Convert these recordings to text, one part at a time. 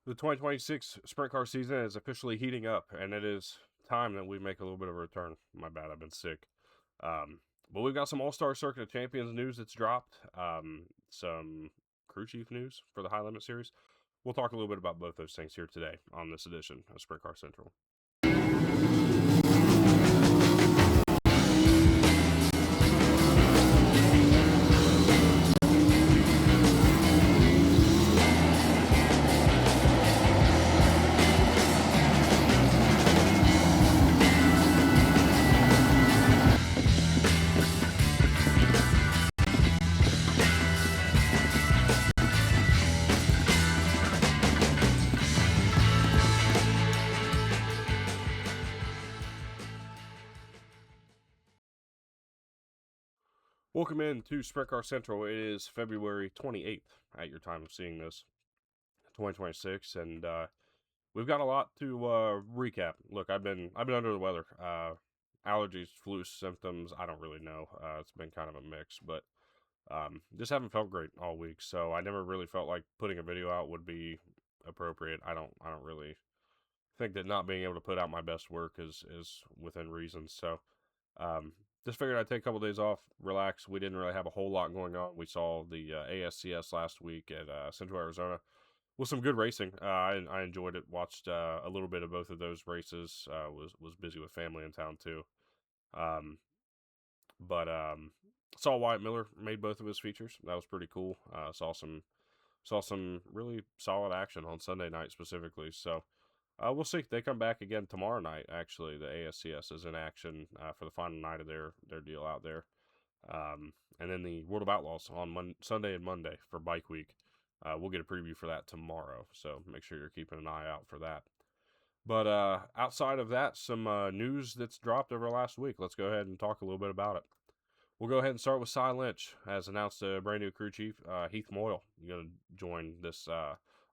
The 2026 sprint car season is officially heating up, and it is time that we make a little bit of a return. My bad, I've been sick. But we've got some All-Star Circuit of Champions news that's dropped, some crew chief news for the High Limit Series. We'll talk a little bit about both those things here today on this edition of Sprint Car Central. Welcome in to Sprint Car Central. It is February 28th at your time of seeing this, 2026, and we've got a lot to recap. Look, I've been under the weather. Allergies, flu symptoms, I don't really know. It's been kind of a mix, but just haven't felt great all week. So I never really felt like putting a video out would be appropriate. I don't really think that not being able to put out my best work is within reason. So just figured I'd take a couple days off, relax. We didn't really have a whole lot going on. We saw the ASCS last week at Central Arizona with some good racing. I enjoyed it. Watched a little bit of both of those races. Was busy with family in town too. But saw Wyatt Miller made both of his features. That was pretty cool. Saw some really solid action on Sunday night specifically. So we'll see. They come back again tomorrow night. Actually, the ASCS is in action for the final night of their deal out there. And then the World of Outlaws on Sunday and Monday for Bike Week. We'll get a preview for that tomorrow, so make sure you're keeping an eye out for that. But outside of that, some news that's dropped over last week. Let's go ahead and talk a little bit about it. We'll go ahead and start with Sye Lynch, has announced a brand new crew chief, Heath Moyle, going to join this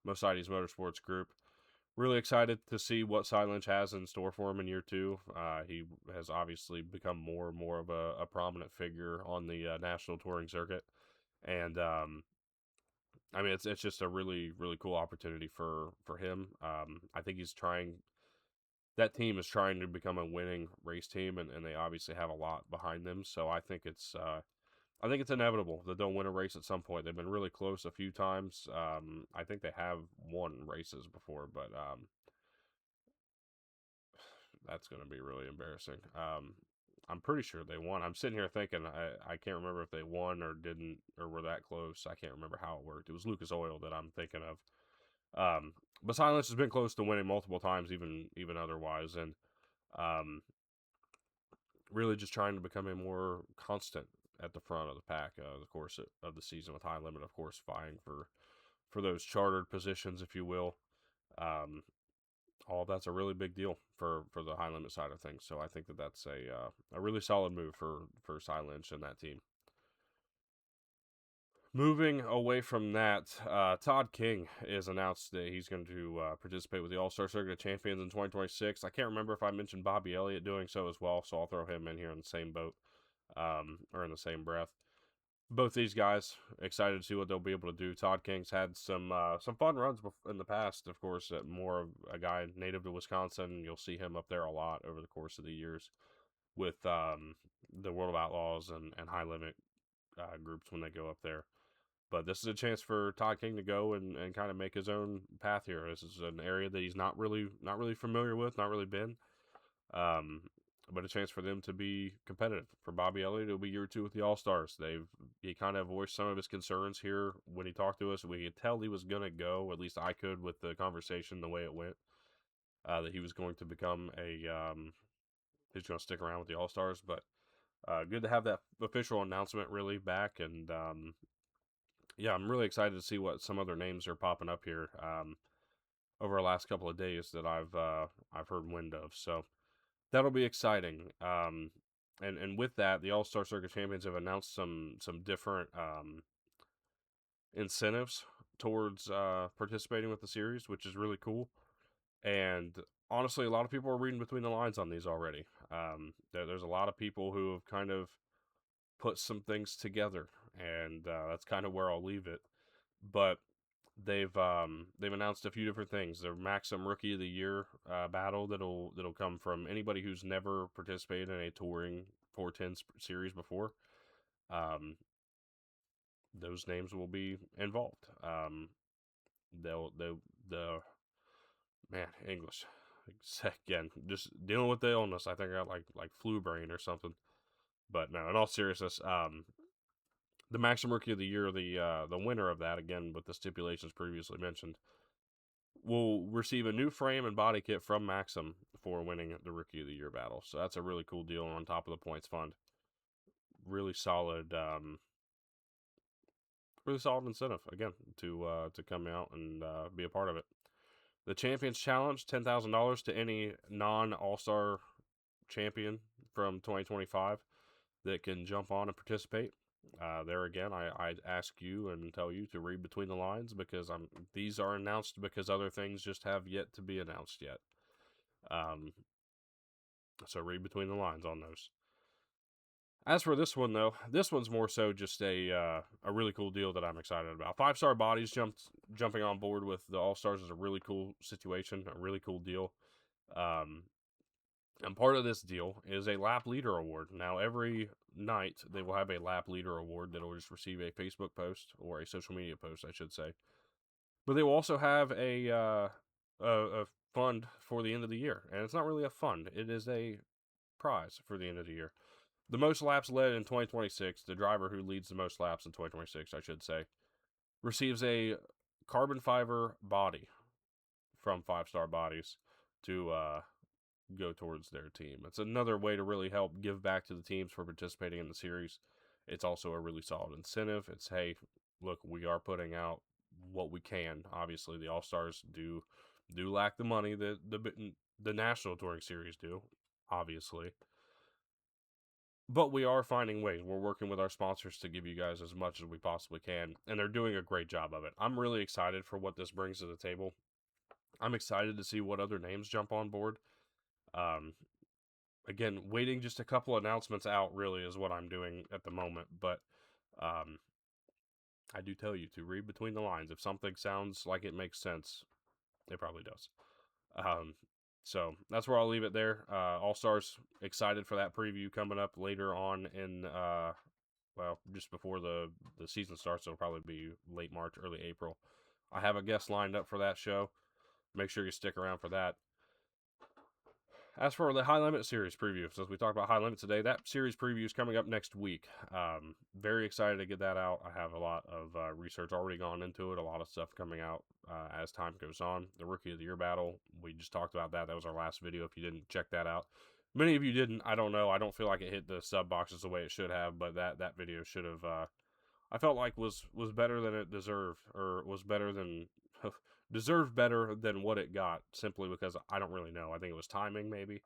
Mercedes Motorsports group. Really excited to see what Sye Lynch has in store for him in year two. He has obviously become more and more of a prominent figure on the national touring circuit. And, I mean, it's just a really, really cool opportunity for him. I think that team is trying to become a winning race team, and they obviously have a lot behind them. So I think it's inevitable that they'll win a race at some point. They've been really close a few times. I think they have won races before, but that's going to be really embarrassing. I'm pretty sure they won. I'm sitting here thinking I can't remember if they won or didn't or were that close. I can't remember how it worked. It was Lucas Oil that I'm thinking of. But Sye Lynch has been close to winning multiple times, even otherwise, and really just trying to become a more constant at the front of the pack the course of the season with High Limit, of course, vying for those chartered positions, if you will. All that's a really big deal for the High Limit side of things. So I think that's a really solid move for Sye Lynch and that team. Moving away from that, Todd King is announced that he's going to participate with the All-Star Circuit of Champions in 2026. I can't remember if I mentioned Bobby Elliott doing so as well, so I'll throw him in here in the same boat, or in the same breath. Both these guys, excited to see what they'll be able to do. Todd King's had some fun runs in the past, of course, more of a guy native to Wisconsin. You'll see him up there a lot over the course of the years with the World of Outlaws and High Limit groups when they go up there. But this is a chance for Todd King to go and kind of make his own path here. This is an area that he's not really familiar with, not really been. But a chance for them to be competitive. For Bobby Elliott, it'll be year two with the All-Stars. He kind of voiced some of his concerns here when he talked to us. We could tell he was going to go, at least I could with the conversation, the way it went, that he was going to become he's going to stick around with the All-Stars. But good to have that official announcement really back. And yeah, I'm really excited to see what some other names are popping up here over the last couple of days that I've heard wind of. So that'll be exciting. And with that, the All-Star Circuit Champions have announced some different incentives towards participating with the series, which is really cool. And honestly, a lot of people are reading between the lines on these already. There's a lot of people who have kind of put some things together, and that's kind of where I'll leave it. But they've announced a few different things. Their Maxim Rookie of the Year battle that'll come from anybody who's never participated in a touring 410 series before. Those names will be involved. They'll the man English again, just dealing with the illness. I think I got like flu brain or something. But no, in all seriousness, the Maxim Rookie of the Year, the winner of that, again with the stipulations previously mentioned, will receive a new frame and body kit from Maxim for winning the Rookie of the Year battle. So that's a really cool deal on top of the points fund. Really solid, incentive again to come out and be a part of it. The Champions Challenge, $10,000 to any non All Star champion from 2025 that can jump on and participate. There again, I ask you and tell you to read between the lines because these are announced because other things just have yet to be announced yet. So read between the lines on those. As for this one though, this one's more so just a really cool deal that I'm excited about. 5-star bodies jumping on board with the All Stars is a really cool situation, a really cool deal. And part of this deal is a lap leader award. Now, every night they will have a lap leader award that will just receive a Facebook post or a social media post, I should say. But they will also have a fund for the end of the year, and it's not really a fund; it is a prize for the end of the year. The most laps led in 2026, the driver who leads the most laps in 2026, I should say, receives a carbon fiber body from 5-star bodies to go towards their team. It's another way to really help give back to the teams for participating in the series. It's also a really solid incentive. It's, hey, look, we are putting out what we can. Obviously, the All Stars do lack the money that the National Touring Series do, obviously. But we are finding ways. We're working with our sponsors to give you guys as much as we possibly can, and they're doing a great job of it. I'm really excited for what this brings to the table. I'm excited to see what other names jump on board. Again, waiting just a couple announcements out really is what I'm doing at the moment, but I do tell you to read between the lines. If something sounds like it makes sense, it probably does. So that's where I'll leave it there. All Stars, excited for that preview coming up later on in, just before the season starts. It'll probably be late March, early April. I have a guest lined up for that show. Make sure you stick around for that. As for the High Limit Series preview, since we talked about High Limit today, that series preview is coming up next week. Very excited to get that out. I have a lot of research already gone into it, a lot of stuff coming out as time goes on. The Rookie of the Year battle, we just talked about that. That was our last video. If you didn't check that out, many of you didn't. I don't know. I don't feel like it hit the sub boxes the way it should have, but that video should have. I felt like was better than it deserved, or was better than deserved better than what it got, simply because I don't really know. I think it was timing, maybe.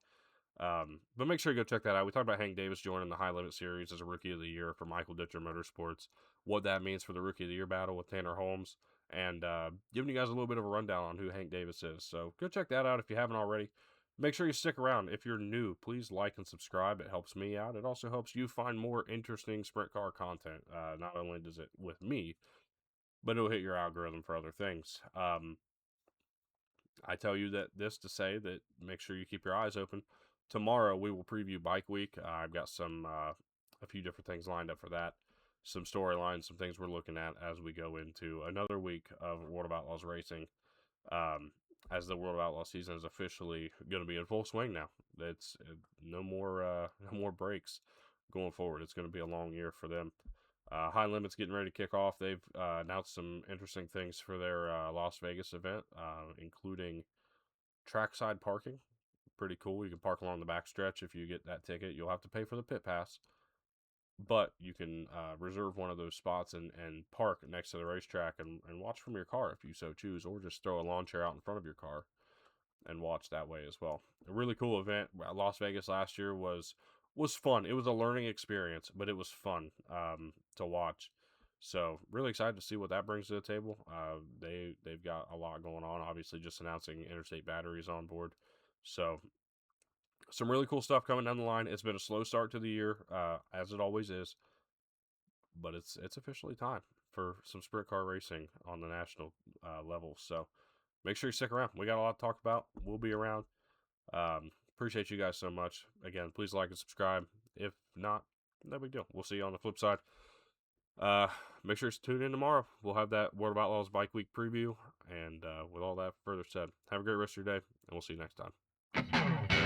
But make sure you go check that out. We talked about Hank Davis joining the High Limit Series as a Rookie of the Year for Michael Ditcher Motorsports, what that means for the Rookie of the Year battle with Tanner Holmes, and giving you guys a little bit of a rundown on who Hank Davis is. So go check that out if you haven't already. Make sure you stick around. If you're new, please like and subscribe. It helps me out. It also helps you find more interesting sprint car content. Not only does it with me, but it'll hit your algorithm for other things. I tell you this to say that make sure you keep your eyes open. Tomorrow we will preview Bike Week. I've got a few different things lined up for that. Some storylines, some things we're looking at as we go into another week of World of Outlaws racing. As the World of Outlaws season is officially going to be in full swing now. It's no more breaks going forward. It's going to be a long year for them. High Limit's getting ready to kick off. They've announced some interesting things for their Las Vegas event, including trackside parking. Pretty cool. You can park along the backstretch if you get that ticket. You'll have to pay for the pit pass, but you can reserve one of those spots and park next to the racetrack and watch from your car if you so choose, or just throw a lawn chair out in front of your car and watch that way as well. A really cool event. Las Vegas last year was fun. It was a learning experience, but it was fun to watch. So really excited to see what that brings to the table. They've got a lot going on. Obviously, just announcing interstate batteries on board. So some really cool stuff coming down the line. It's been a slow start to the year, as it always is, but it's officially time for some sprint car racing on the national level. So make sure you stick around. We got a lot to talk about. We'll be around. Appreciate you guys so much. Again, please like and subscribe. If not, no big deal. We'll see you on the flip side. Make sure to tune in tomorrow. We'll have that World of Outlaws Bike Week preview. And with all that further said, have a great rest of your day, and we'll see you next time.